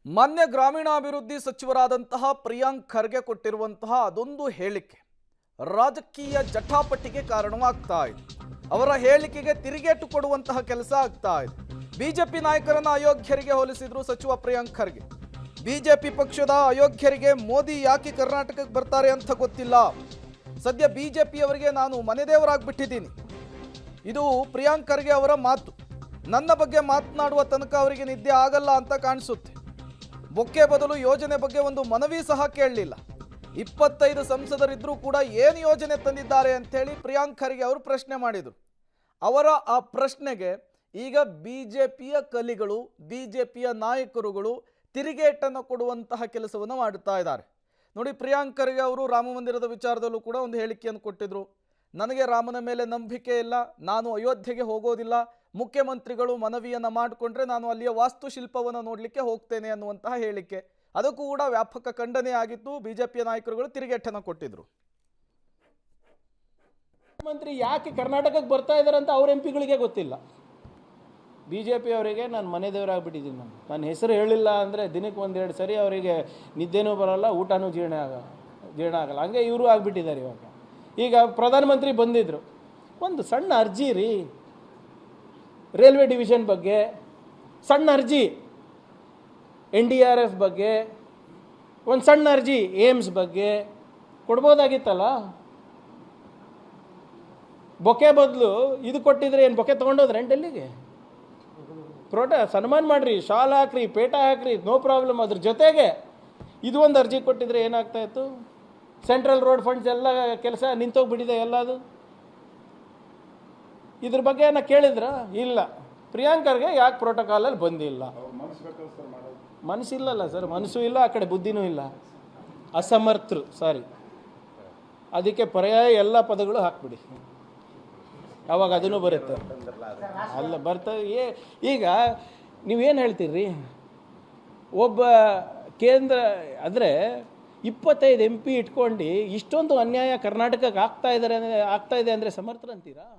ಮಾನ್ಯ ಗ್ರಾಮೀಣಾಭಿವೃದ್ಧಿ ಸಚಿವರಾದಂತಹ ಪ್ರಿಯಾಂಕ್ ಖರ್ಗೆ ಕೊಟ್ಟಿರುವಂತಹ ಅದೊಂದು ಹೇಳಿಕೆ ರಾಜಕೀಯ ಜಟಾಪಟಿಗೆ ಕಾರಣವಾಗ್ತಾ ಇದೆ. ಅವರ ಹೇಳಿಕೆಗೆ ತಿರುಗೇಟು ಕೊಡುವಂತಹ ಕೆಲಸ ಆಗ್ತಾ ಇದೆ. ಬಿಜೆಪಿ ನಾಯಕರನ್ನ ಅಯೋಗ್ಯರಿಗೆ ಹೋಲಿಸಿದ್ರು ಸಚಿವ ಪ್ರಿಯಾಂಕ್ ಖರ್ಗೆ. ಬಿಜೆಪಿ ಪಕ್ಷದ ಅಯೋಗ್ಯರಿಗೆ ಮೋದಿ ಯಾಕೆ ಕರ್ನಾಟಕಕ್ಕೆ ಬರ್ತಾರೆ ಅಂತ ಗೊತ್ತಿಲ್ಲ. ಸದ್ಯ ಬಿಜೆಪಿಯವರಿಗೆ ನಾನು ಮನೆದೇವರಾಗ್ಬಿಟ್ಟಿದ್ದೀನಿ. ಇದು ಪ್ರಿಯಾಂಕ್ ಖರ್ಗೆ ಅವರ ಮಾತು. ನನ್ನ ಬಗ್ಗೆ ಮಾತನಾಡುವ ತನಕ ಅವರಿಗೆ ನಿದ್ದೆ ಆಗಲ್ಲ ಅಂತ ಕಾಣಿಸುತ್ತೆ. ಬೊಕ್ಕೆ ಬದಲು ಯೋಜನೆ ಬಗ್ಗೆ ಒಂದು ಮನವಿ ಸಹ ಕೇಳಲಿಲ್ಲ. 25 ಸಂಸದರಿದ್ರೂ ಕೂಡ ಏನು ಯೋಜನೆ ತಂದಿದ್ದಾರೆ ಅಂತೇಳಿ ಪ್ರಿಯಾಂಕ್ ಖರ್ಗೆ ಅವರು ಪ್ರಶ್ನೆ ಮಾಡಿದರು. ಅವರ ಆ ಪ್ರಶ್ನೆಗೆ ಈಗ ಬಿಜೆಪಿಯ ಕಲಿಗಳು, ಬಿಜೆಪಿಯ ನಾಯಕರುಗಳು ತಿರುಗೇಟನ್ನು ಕೊಡುವಂತಹ ಕೆಲಸವನ್ನು ಮಾಡುತ್ತಾ ಇದ್ದಾರೆ. ನೋಡಿ, ಪ್ರಿಯಾಂಕ್ ಖರ್ಗೆ ಅವರು ರಾಮ ಮಂದಿರದ ವಿಚಾರದಲ್ಲೂ ಕೂಡ ಒಂದು ಹೇಳಿಕೆಯನ್ನು ಕೊಟ್ಟಿದ್ರು. ನನಗೆ ರಾಮನ ಮೇಲೆ ನಂಬಿಕೆ ಇಲ್ಲ, ನಾನು ಅಯೋಧ್ಯೆಗೆ ಹೋಗೋದಿಲ್ಲ, ಮುಖ್ಯಮಂತ್ರಿಗಳು ಮನವಿಯನ್ನು ಮಾಡಿಕೊಂಡ್ರೆ ನಾನು ಅಲ್ಲಿಯ ವಾಸ್ತುಶಿಲ್ಪವನ್ನು ನೋಡಲಿಕ್ಕೆ ಹೋಗ್ತೇನೆ ಅನ್ನುವಂತಹ ಹೇಳಿಕೆ. ಅದಕ್ಕೂ ಕೂಡ ವ್ಯಾಪಕ ಖಂಡನೆ ಆಗಿತ್ತು. ಬಿಜೆಪಿಯ ನಾಯಕರುಗಳು ತಿರುಗೇಟನ್ನು ಕೊಟ್ಟಿದ್ರು. ಮುಖ್ಯಮಂತ್ರಿ ಯಾಕೆ ಕರ್ನಾಟಕಕ್ಕೆ ಬರ್ತಾ ಇದ್ದಾರೆ ಅಂತ ಅವ್ರ ಎಂಪಿಗಳಿಗೆ ಗೊತ್ತಿಲ್ಲ. ಬಿಜೆಪಿ ಅವರಿಗೆ ನಾನು ಮನೆ ದೇವರಾಗ್ಬಿಟ್ಟಿದ್ದೀನಿ. ನನ್ನ ಹೆಸರು ಹೇಳಿಲ್ಲ ಅಂದರೆ ದಿನಕ್ಕೆ 1-2 ಸರಿ ಅವರಿಗೆ ನಿದ್ದೆನೂ ಬರೋಲ್ಲ, ಊಟನೂ ಜೀರ್ಣ ಆಗಲ್ಲ. ಹಂಗೆ ಇವರು ಆಗಿಬಿಟ್ಟಿದ್ದಾರೆ. ಈಗ ಪ್ರಧಾನಮಂತ್ರಿ ಬಂದಿದ್ದರು, ಒಂದು ಸಣ್ಣ ಅರ್ಜಿ ರೀ, ರೈಲ್ವೆ ಡಿವಿಷನ್ ಬಗ್ಗೆ ಸಣ್ಣ ಅರ್ಜಿ, NDRF ಬಗ್ಗೆ ಒಂದು ಸಣ್ಣ ಅರ್ಜಿ, ಏಮ್ಸ್ ಬಗ್ಗೆ ಕೊಡ್ಬೋದಾಗಿತ್ತಲ್ಲ. ಬೊಕ್ಕೆ ಬದಲು ಇದು ಕೊಟ್ಟಿದ್ರೆ ಏನು ಬೊಕ್ಕೆ ತೊಗೊಂಡೋದ್ರೆ ಡೆಲ್ಲಿಗೆ ಸನ್ಮಾನ ಮಾಡಿರಿ, ಶಾಲ್ ಹಾಕ್ರಿ, ಪೇಟ ಹಾಕ್ರಿ, ನೋ ಪ್ರಾಬ್ಲಮ್. ಅದ್ರ ಜೊತೆಗೆ ಇದು ಒಂದು ಅರ್ಜಿ ಕೊಟ್ಟಿದ್ರೆ ಏನಾಗ್ತಾ ಇತ್ತು? ಸೆಂಟ್ರಲ್ ರೋಡ್ ಫಂಡ್ಸ್ ಎಲ್ಲ ಕೆಲಸ ನಿಂತೋಗ್ಬಿಟ್ಟಿದೆ ಎಲ್ಲದು. ಇದ್ರ ಬಗ್ಗೆ ಏನೋ ಕೇಳಿದ್ರ? ಇಲ್ಲ. ಪ್ರಿಯಾಂಕ್ ಖರ್ಗೆ ಯಾಕೆ ಪ್ರೋಟೋಕಾಲಲ್ಲಿ ಬಂದಿಲ್ಲ? ಮನಸ್ಸಿಲ್ಲಲ್ಲ ಸರ್, ಮನಸ್ಸು ಇಲ್ಲ, ಆ ಕಡೆ ಬುದ್ಧಿನೂ ಇಲ್ಲ, ಅಸಮರ್ಥರು. ಸಾರಿ, ಅದಕ್ಕೆ ಪರ್ಯಾಯ ಎಲ್ಲ ಪದಗಳು ಹಾಕ್ಬಿಡಿ, ಅವಾಗ ಅದನ್ನು ಬರುತ್ತೆ. ಅಲ್ಲ ಬರ್ತದೆ. ಈಗ ನೀವೇನು ಹೇಳ್ತೀರಿ? ಒಬ್ಬ ಕೇಂದ್ರ ಅಂದರೆ 25 MP ಇಟ್ಕೊಂಡು ಇಷ್ಟೊಂದು ಅನ್ಯಾಯ ಕರ್ನಾಟಕಕ್ಕೆ ಆಗ್ತಾ ಇದೆ ಅಂದರೆ ಸಮರ್ಥರಂತೀರಾ?